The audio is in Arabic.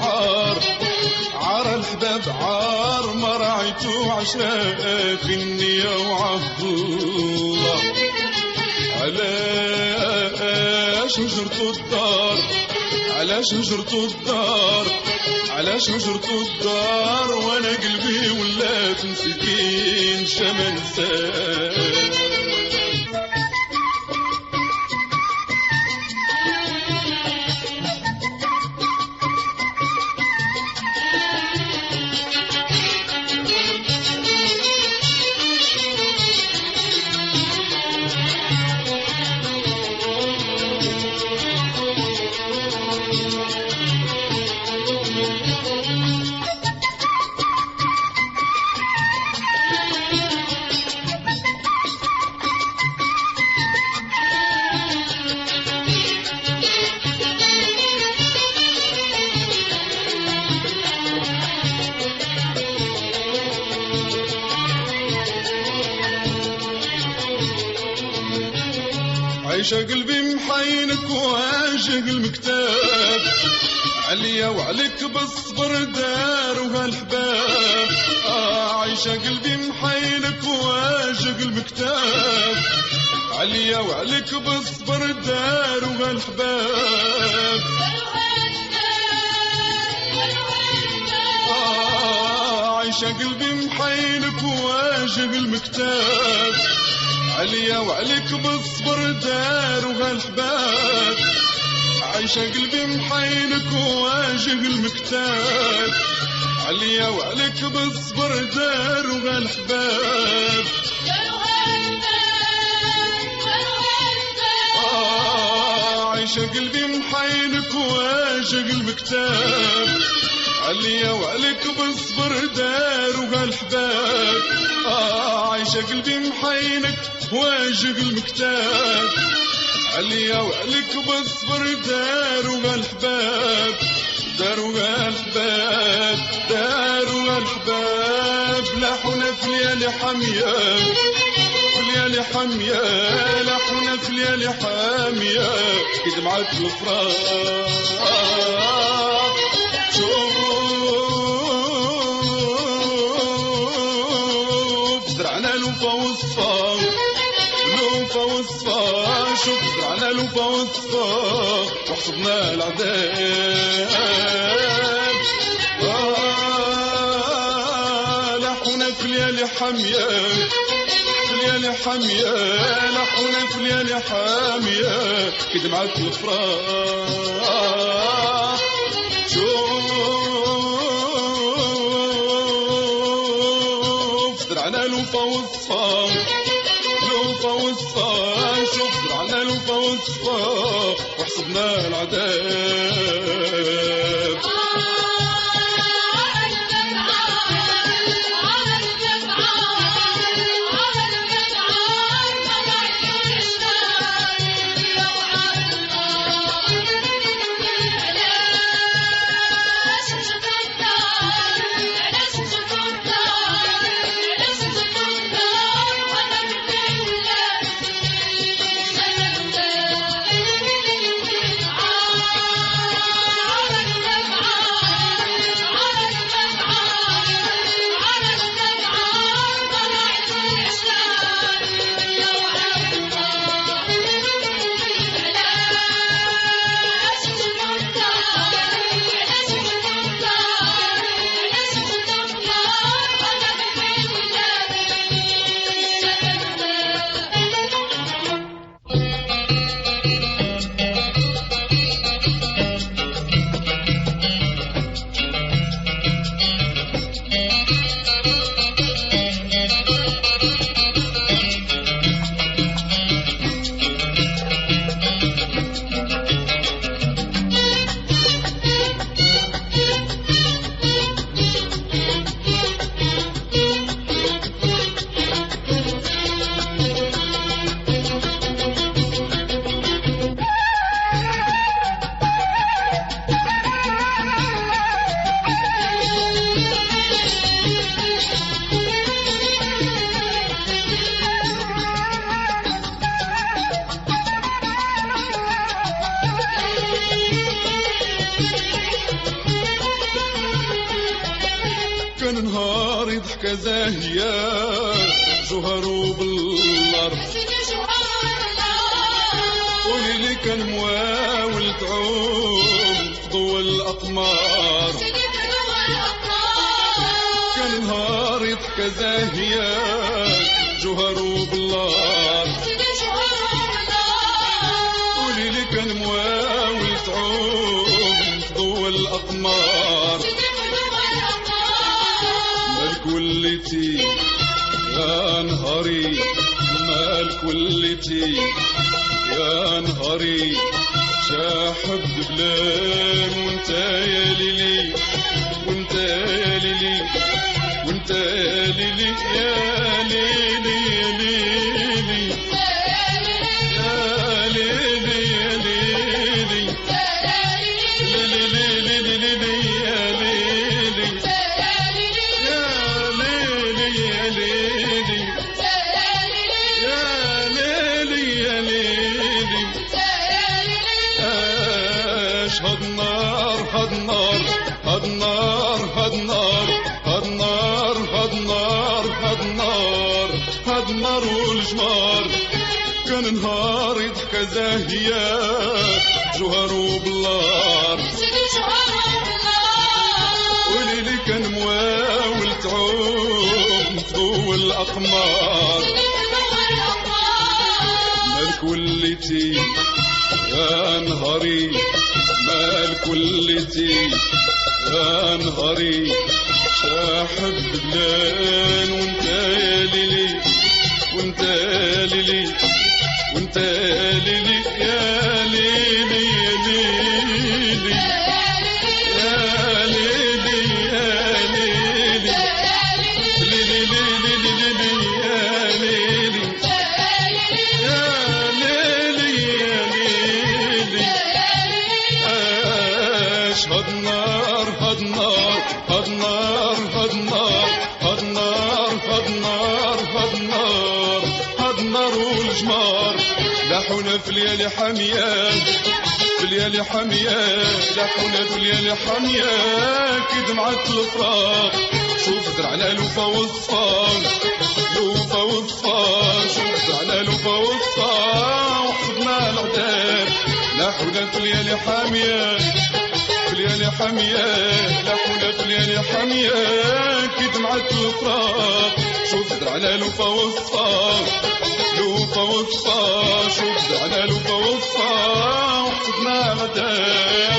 عار عار الحباب عار ما راعيتو عشرة في النية وعبدوها علاش هجرتو الدار علاش هجرتو الدار علاش هجرتو الدار وانا قلبي ولات مسكين شمن سار عايشة قلبي محينك واجه المكتاب عليا وعليك بالصبر دار وهالحباب عايشة قلبي محينك واجه المكتاب عليا وعليك بالصبر دار وهالحباب عايشة قلبي محينك واجه المكتاب عليا وعليك بالصبر دار وهالحباب عايشة قلبي محينك واجه المكتاب عليا وعليك بالصبر دار وهالحباب عايشة قلبي محينك واجه المكتاب عليا وعليك بالصبر دار وهالحباب عايشة قلبي محينك واجه المكتاب عليا وعليك بالصبر دار وهالحباب دار وهالحباب دار وهالحباب لاحونا في ليالي حامية في ليالي حامية لاحونا في ليالي حامية كدمعة الفراق شوف زرعنا لوفا وصفا لوفا وصفا شوف زرعنا لوفا وصفا وحصدنا العذاب لاحونا في ليالي حامية في ليالي حامية لاحونا في ليالي حامية كدمعة الفراق شوف زرعنا لوفا وصفا لوفا وصفا شوف زرعنا لوفا وصفا وحصدنا العذاب ضحكة زاهية جوهر بالارض قولي لي كان مواول تعوم في ضوء الاقمار كان نهار ضحكة زاهية جوهر بالارض قولي لي كان مواول تعوم في ضوء الاقمار مالك وليتي يا نهاري مالك وليتي يا نهاري شاحب بلان وانت يا ليلي وانت يا ليلي وانت يا ليلي يا ليلي يا ليلي يا ليلي يا ليلي هاد النار هاد النار هاد النار هاد النار هاد النار هاد النار هاد النار هاد النار والجمار كان نهار ضحكة زاهية جوهر بالنار وليلي كان مواول تعوم في ضوء الأقمار مالك وليتي يا نهاري مالك وليتي يا نهاري شاحب بلان وانت يا ليلي وانت يا ليلي وانت يا ليلي يا ليلي يا ليلي يا ليلي يا ليلي ليلي ليلي ليلي يا ليلي يا ليلي يا ليلي هاد النار هاد النار هاد النار هاد النار هاد النار هاد النار هاد النار هاد النار والجمار لاحونا في ليالي حامية في ليالي حامية لاحونا في ليالي حامية كي دمعت الفراق شوف زرعنا لوفا وصفار لوفا وصفار شوف زرعنا لوفا وصفار وحسبنا العذاب لاحونا في ليالي حامية في ليالي حامية لاحونا في ليالي حامية كي دمعت الفراق شوف زرعنا لوفا وصفار لوفا وصفار شوف زرعنا لوفا وصفار وحسبنا العذاب